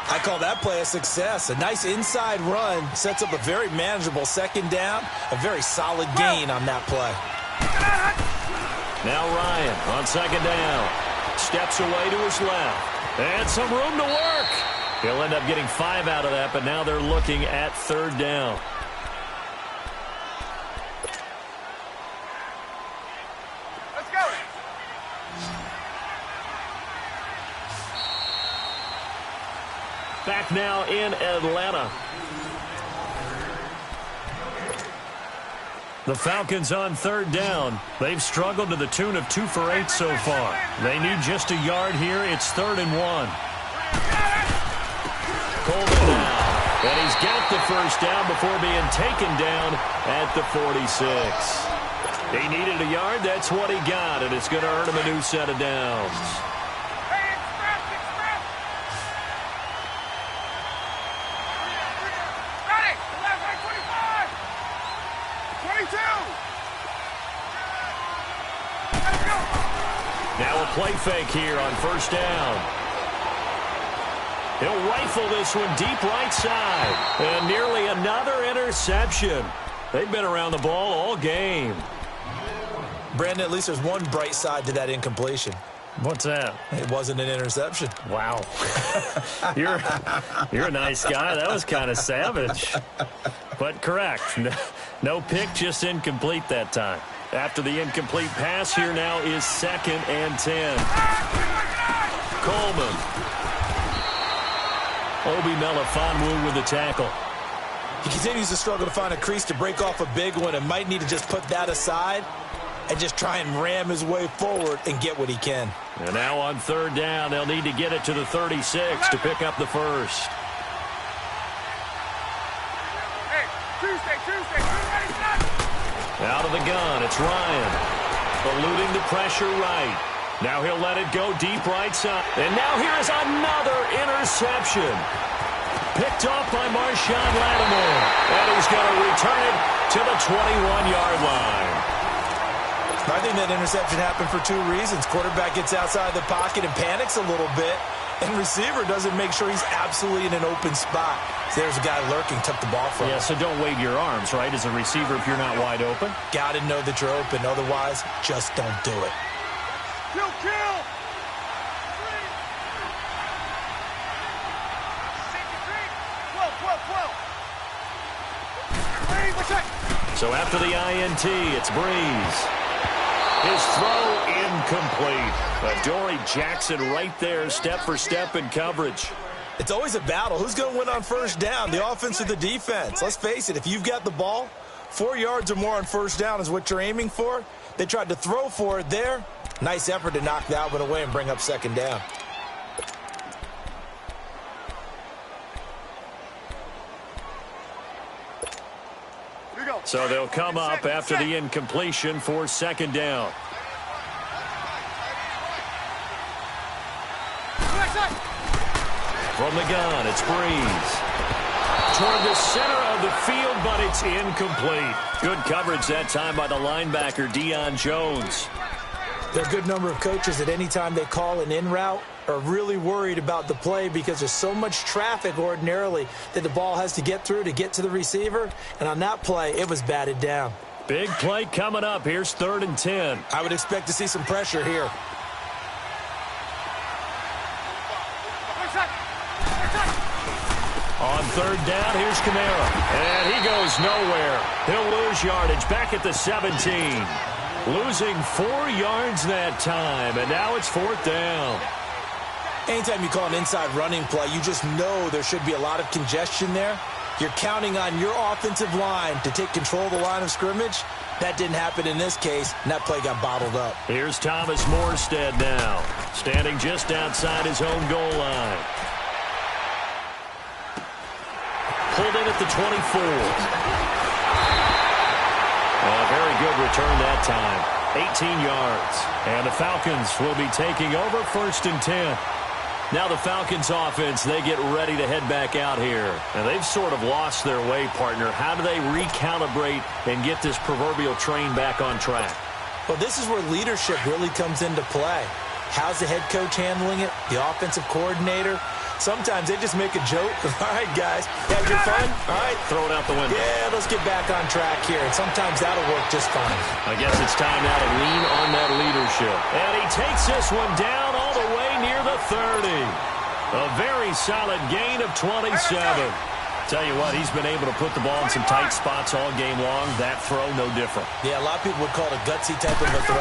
I call that play a success. A nice inside run sets up a very manageable 2nd down. A very solid gain on that play. Now Ryan on 2nd down. Steps away to his left. And some room to work. He'll end up getting 5 out of that, but now they're looking at 3rd down. Let's go. Back now in Atlanta. The Falcons on 3rd down. They've struggled to the tune of 2 for 8 so far. They need just a yard here. It's 3rd and 1. Coleman now. And he's got the first down before being taken down at the 46. He needed a yard. That's what he got, and it's going to earn him a new set of downs. Now a play fake here on 1st down. He'll rifle this one deep right side. And nearly another interception. They've been around the ball all game. Brandon, at least there's one bright side to that incompletion. What's that? It wasn't an interception. Wow. You're a nice guy. That was kind of savage. But correct. No pick, just incomplete that time. After the incomplete pass, here now is 2nd and 10. Coleman. Obi Melifonwu with the tackle. He continues to struggle to find a crease to break off a big one and might need to just put that aside and just try and ram his way forward and get what he can. And now on third down, they'll need to get it to the 36 to pick up the first. Hey, Tuesday. Out of the gun, it's Ryan. Eluding the pressure right. Now he'll let it go deep right side. And now here is another interception. Picked off by Marshawn Lattimore. And he's going to return it to the 21-yard line. I think that interception happened for two reasons. Quarterback gets outside the pocket and panics a little bit. And receiver doesn't make sure he's absolutely in an open spot. So there's a guy lurking, took the ball from him. Yeah, so don't wave your arms, right, as a receiver if you're not wide open. Got to know that you're open. Otherwise, just don't do it. Kill! So after the INT, it's Breeze. His throw incomplete. Adoree Jackson right there, step for step in coverage. It's always a battle. Who's going to win on first down, the offense or the defense? Let's face it, if you've got the ball, 4 yards or more on first down is what you're aiming for. They tried to throw for it there. Nice effort to knock that one away and bring up second down. So they'll come up after the incompletion for second down. From the gun, it's Breeze. Toward the center of the field, but it's incomplete. Good coverage that time by the linebacker, Deion Jones. There are a good number of coaches at any time they call an in route are really worried about the play because there's so much traffic ordinarily that the ball has to get through to get to the receiver. And on that play, it was batted down. Big play coming up. Here's 3rd and 10. I would expect to see some pressure here. On third down, here's Kamara. And he goes nowhere. He'll lose yardage back at the 17. Losing 4 yards that time, and now it's 4th down. Anytime you call an inside running play, you just know there should be a lot of congestion there. You're counting on your offensive line to take control of the line of scrimmage. That didn't happen in this case, and that play got bottled up. Here's Thomas Morstead now, standing just outside his own goal line. Pulled in at the 24. A very good return that time. 18 yards. And the Falcons will be taking over 1st and 10. Now the Falcons offense, they get ready to head back out here. And they've sort of lost their way, partner. How do they recalibrate and get this proverbial train back on track? Well, this is where leadership really comes into play. How's the head coach handling it? The offensive coordinator? Sometimes they just make a joke. All right, guys, had your fun? All right. Throw it out the window. Yeah, let's get back on track here. And sometimes that'll work just fine. I guess it's time now to lean on that leadership. And he takes this one down all the way near the 30. A very solid gain of 27. Tell you what, he's been able to put the ball in some tight spots all game long. That throw, no different. Yeah, a lot of people would call it a gutsy type of a throw.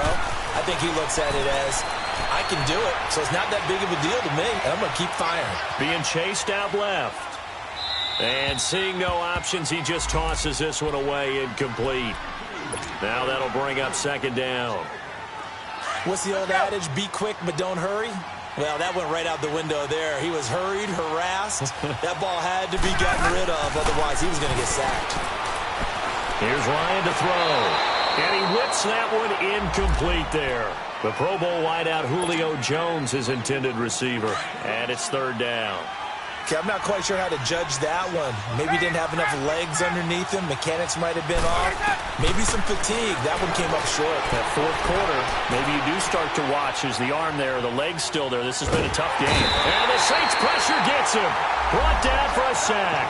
I think he looks at it as, I can do it, so it's not that big of a deal to me, and I'm going to keep firing. Being chased out left. And seeing no options, he just tosses this one away incomplete. Now that'll bring up second down. What's the old adage? Be quick, but don't hurry? Well, that went right out the window there. He was hurried, harassed. That ball had to be gotten rid of, otherwise he was going to get sacked. Here's Ryan to throw. And he whips that one incomplete there. The Pro Bowl wideout Julio Jones, his intended receiver. And it's 3rd down. Okay, I'm not quite sure how to judge that one. Maybe he didn't have enough legs underneath him. Mechanics might have been off. Maybe some fatigue. That one came up short. That 4th quarter, maybe you do start to watch. Is the arm there, the leg's still there? This has been a tough game. And the Saints pressure gets him. Brought down for a sack.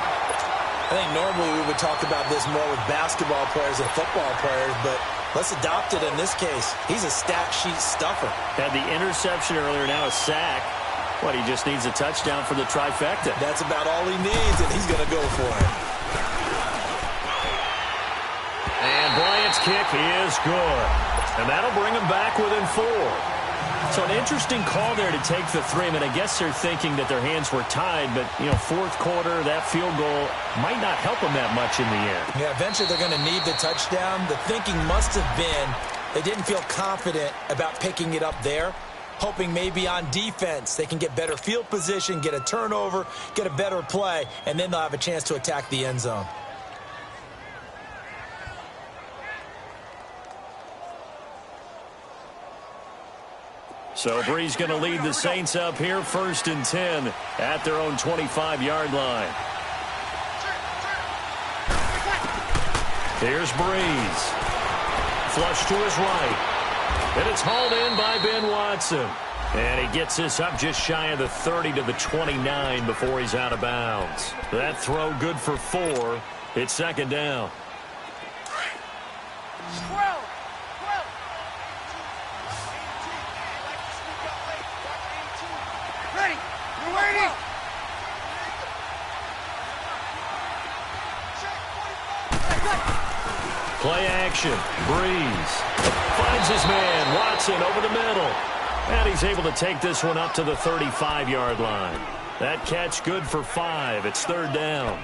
I think normally we would talk about this more with basketball players and football players, but let's adopt it in this case. He's a stat sheet stuffer. Had the interception earlier, now a sack. What, he just needs a touchdown for the trifecta. That's about all he needs, and he's going to go for it. And Bryant's kick is good. And that'll bring him back within 4. So an interesting call there to take the three. I mean, I guess they're thinking that their hands were tied, but, you know, fourth quarter, that field goal might not help them that much in the end. Yeah, eventually they're going to need the touchdown. The thinking must have been they didn't feel confident about picking it up there, hoping maybe on defense they can get better field position, get a turnover, get a better play, and then they'll have a chance to attack the end zone. So Bree's going to lead the Saints up here, 1st and 10 at their own 25-yard line. Here's Breeze. Flush to his right. And it's hauled in by Ben Watson. And he gets this up just shy of the 30 to the 29 before he's out of bounds. That throw good for 4. It's 2nd down. Play action. Breeze finds his man. Watson over the middle. And he's able to take this one up to the 35-yard line. That catch good for 5. It's 3rd down.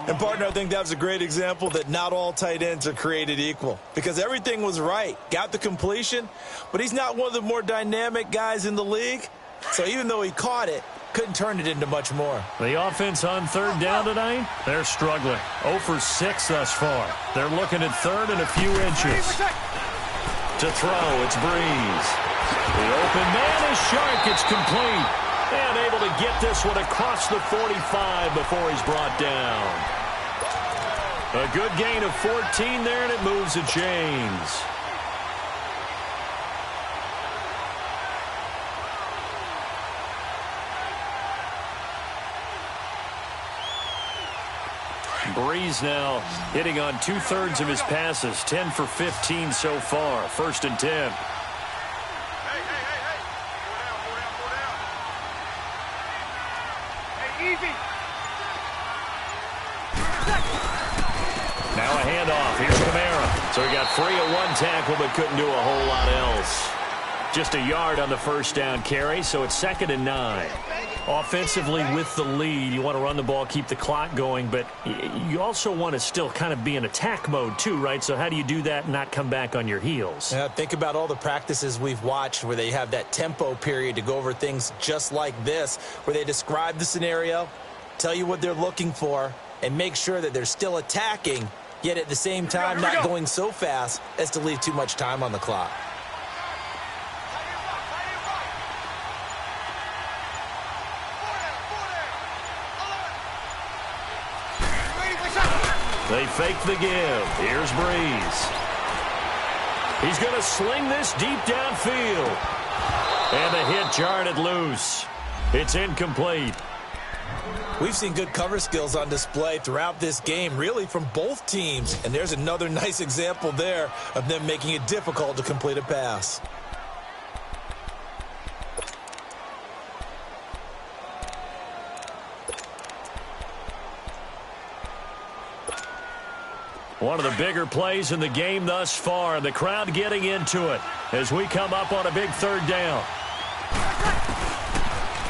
And, partner, I think that was a great example that not all tight ends are created equal. Because everything was right. Got the completion. But he's not one of the more dynamic guys in the league. So even though he caught it, couldn't turn it into much more. The offense on 3rd down tonight, they're struggling. 0 for 6 thus far. They're looking at 3rd and a few inches. To throw, it's Breeze. The open man is Shark. It's complete. And able to get this one across the 45 before he's brought down. A good gain of 14 there, and it moves the chains. Breeze now hitting on 2/3 of his passes, 10 for 15 so far. 1st and 10. Hey, easy. Now a handoff. Here's Kamara. So he got free of 1 tackle but couldn't do a whole lot else. Just a yard on the 1st down carry, so it's 2nd and 9. Offensively with the lead, you want to run the ball, keep the clock going, but you also want to still kind of be in attack mode too, right? So how do you do that and not come back on your heels? Yeah, think about all the practices we've watched where they have that tempo period to go over things just like this, where they describe the scenario, tell you what they're looking for, and make sure that they're still attacking, yet at the same time not going so fast as to leave too much time on the clock. They fake the give. Here's Breeze. He's going to sling this deep downfield. And the hit jarred it loose. It's incomplete. We've seen good cover skills on display throughout this game, really from both teams. And there's another nice example there of them making it difficult to complete a pass. One of the bigger plays in the game thus far. The crowd getting into it as we come up on a big 3rd down.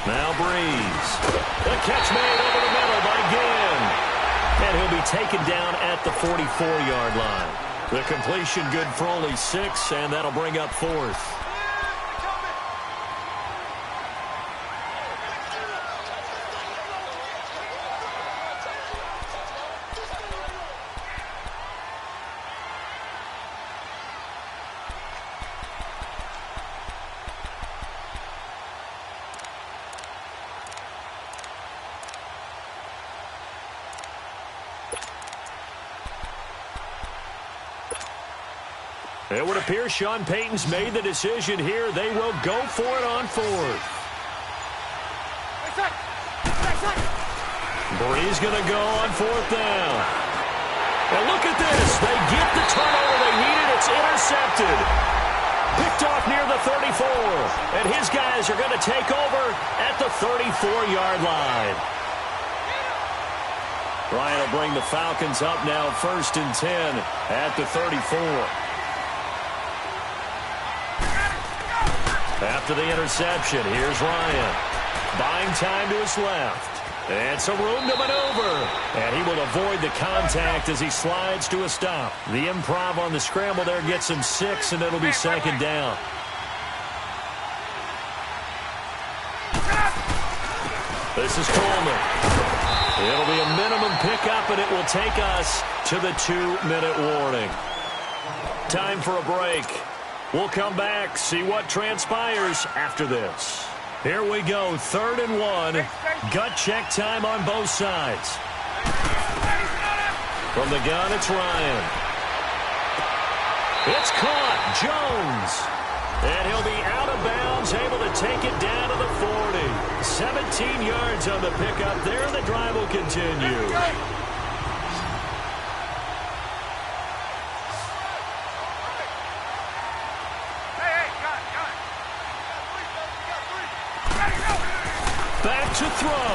Now Breeze. The catch made over the middle by Ginn. And he'll be taken down at the 44-yard line. The completion good for only 6, and that'll bring up 4th. It would appear Sean Payton's made the decision here. They will go for it on 4th. Breeze going to go on 4th down. And look at this. They get the turnover they needed. It's intercepted. Picked off near the 34. And his guys are going to take over at the 34-yard line. Ryan will bring the Falcons up now 1st and 10 at the 34. After the interception, here's Ryan. Buying time to his left. And some room to maneuver. And he will avoid the contact as he slides to a stop. The improv on the scramble there gets him 6, and it'll be second down. This is Coleman. It'll be a minimum pickup, and it will take us to the 2-minute warning. Time for a break. We'll come back, see what transpires after this. Here we go, 3rd and 1. Gut check time on both sides. From the gun, it's Ryan. It's caught. Jones. And he'll be out of bounds, able to take it down to the 40. 17 yards on the pickup there, and the drive will continue. Back to throw.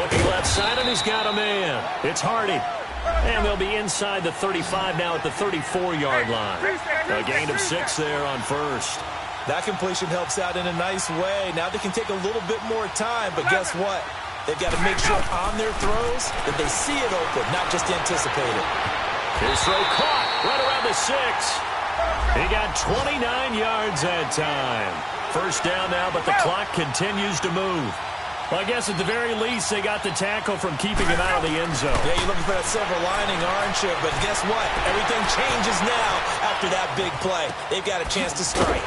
Looking left side, and he's got a man. It's Hardy. And they'll be inside the 35 now at the 34-yard line. A gain of 6 there on first. That completion helps out in a nice way. Now they can take a little bit more time, but guess what? They've got to make sure on their throws that they see it open, not just anticipate it. His throw caught right around the 6. He got 29 yards that time. First down now, but the clock continues to move. Well, I guess at the very least, they got the tackle from keeping him out of the end zone. Yeah, you're looking for that silver lining, aren't you? But guess what? Everything changes now after that big play. They've got a chance to strike.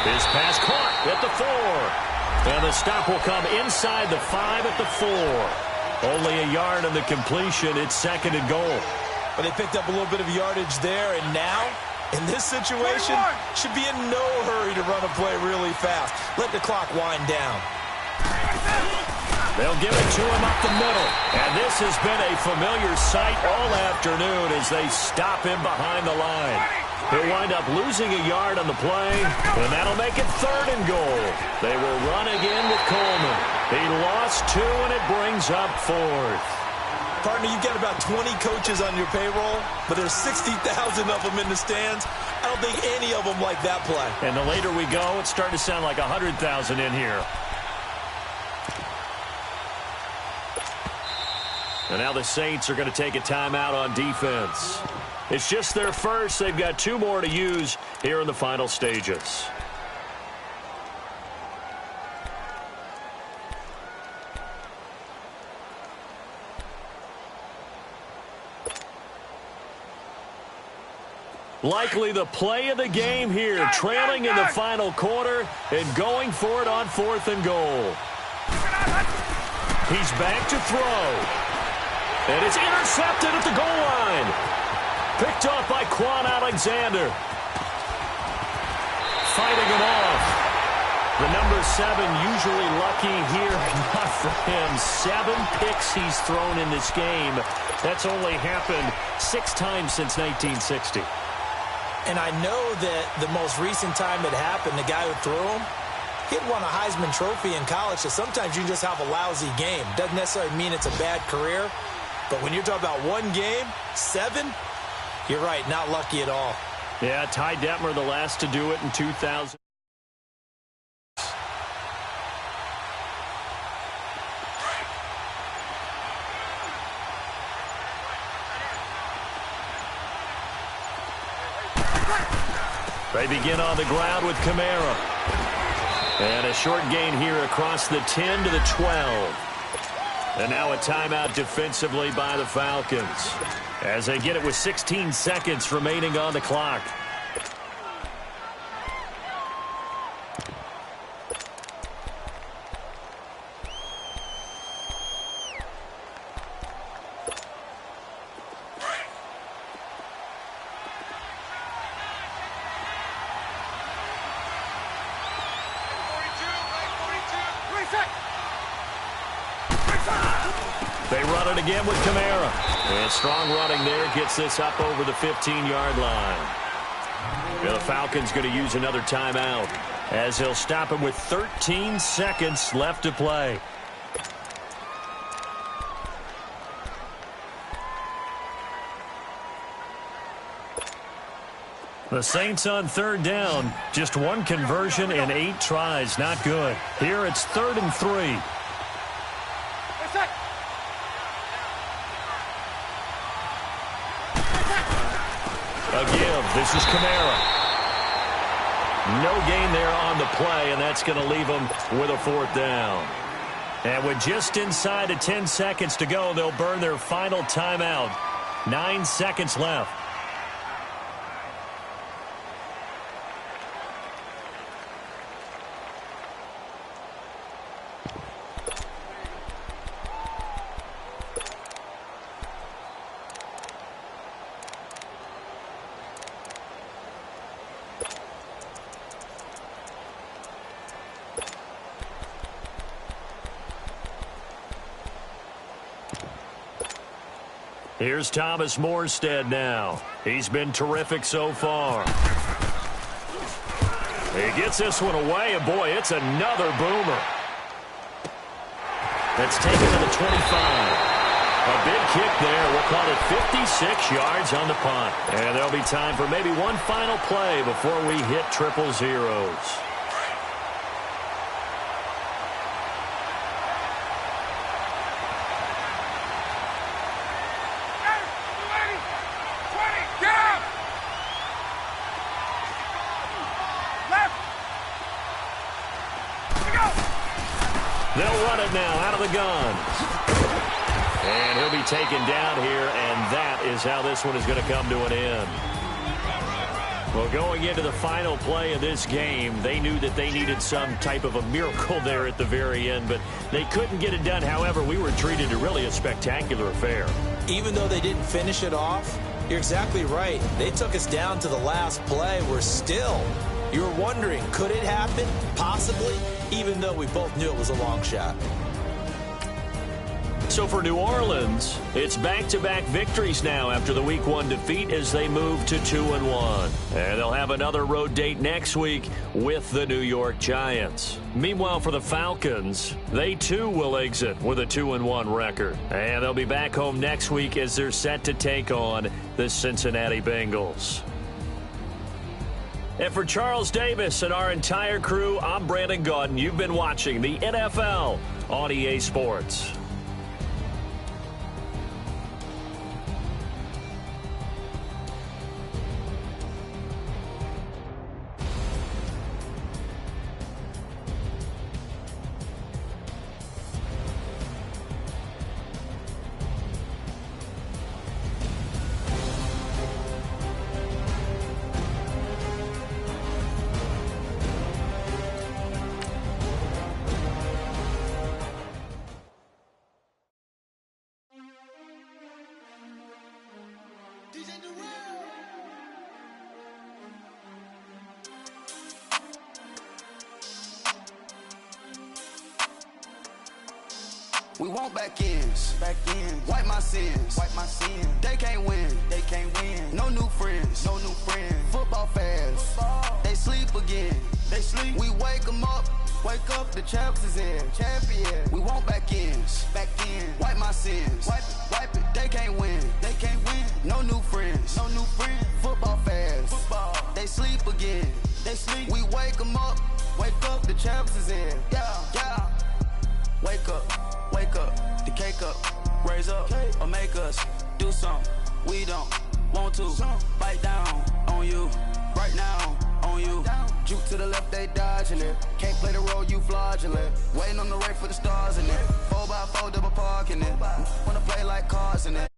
His pass caught at the 4. And the stop will come inside the 5 at the 4. Only a yard on the completion. It's 2nd and goal. But they picked up a little bit of yardage there, and now, in this situation, should be in no hurry to run a play really fast. Let the clock wind down. They'll give it to him up the middle. And this has been a familiar sight all afternoon as they stop him behind the line. He'll wind up losing a yard on the play, and that'll make it 3rd and goal. They will run again with Coleman. He lost 2, and it brings up 4th. Partner, you've got about 20 coaches on your payroll, but there's 60,000 of them in the stands. I don't think any of them like that play. And the later we go, it's starting to sound like 100,000 in here. And now the Saints are going to take a timeout on defense. It's just their first. They've got 2 more to use here in the final stages. Likely the play of the game here, trailing in the final quarter and going for it on 4th and goal. He's back to throw. And it's intercepted at the goal line. Picked off by Quan Alexander. Fighting him off. The number 7 usually lucky here. Not for him. 7 picks he's thrown in this game. That's only happened 6 times since 1960. And I know that the most recent time it happened, the guy who threw him, he'd won a Heisman Trophy in college, so sometimes you just have a lousy game. Doesn't necessarily mean it's a bad career. But when you're talking about 1 game, 7, you're right, not lucky at all. Yeah, Ty Detmer, the last to do it in 2000. They begin on the ground with Kamara. And a short gain here across the 10 to the 12. And now a timeout defensively by the Falcons as they get it with 16 seconds remaining on the clock. They run it again with Kamara. And strong running there gets this up over the 15-yard line. And the Falcons going to use another timeout as he'll stop him with 13 seconds left to play. The Saints on third down. Just one conversion in 8 tries. Not good. Here it's 3rd and 3. A give. This is Kamara. No gain there on the play, and that's going to leave them with a 4th down. And with just inside of 10 seconds to go, they'll burn their final timeout. 9 seconds left. Here's Thomas Morstead now. He's been terrific so far. He gets this one away, and boy, it's another boomer. That's taken to the 25. A big kick there. We'll call it 56 yards on the punt. And there'll be time for maybe one final play before we hit 000. They'll run it now out of the gun. And he'll be taken down here, and that is how this one is going to come to an end. Well, going into the final play of this game, they knew that they needed some type of a miracle there at the very end, but they couldn't get it done. However, we were treated to really a spectacular affair. Even though they didn't finish it off, you're exactly right. They took us down to the last play. We're still... You were wondering, could it happen? Possibly, even though we both knew it was a long shot. So for New Orleans, it's back-to-back victories now after the Week 1 defeat as they move to 2-1. And they'll have another road date next week with the New York Giants. Meanwhile, for the Falcons, they too will exit with a 2-1 record. And they'll be back home next week as they're set to take on the Cincinnati Bengals. And for Charles Davis and our entire crew, I'm Brandon Gaudin. You've been watching the NFL on EA Sports. We want back ends. Wipe my sins. They can't win. No new friends. Football fans. They sleep again. We wake them up. The champs is in. Champion. We want back ends. Wipe my sins. Wipe it. They can't win. No new friends. Football fans. They sleep again. We wake them up. The champs is in. Yeah. Wake up, the cake up, raise up, or make us do something we don't want to. Bite down on you, right now on you. Juke to the left, they dodging it. Can't play the role, you fraudulent. Waiting on the right for the stars in it. 4x4 double parking it. Wanna play like cars in it.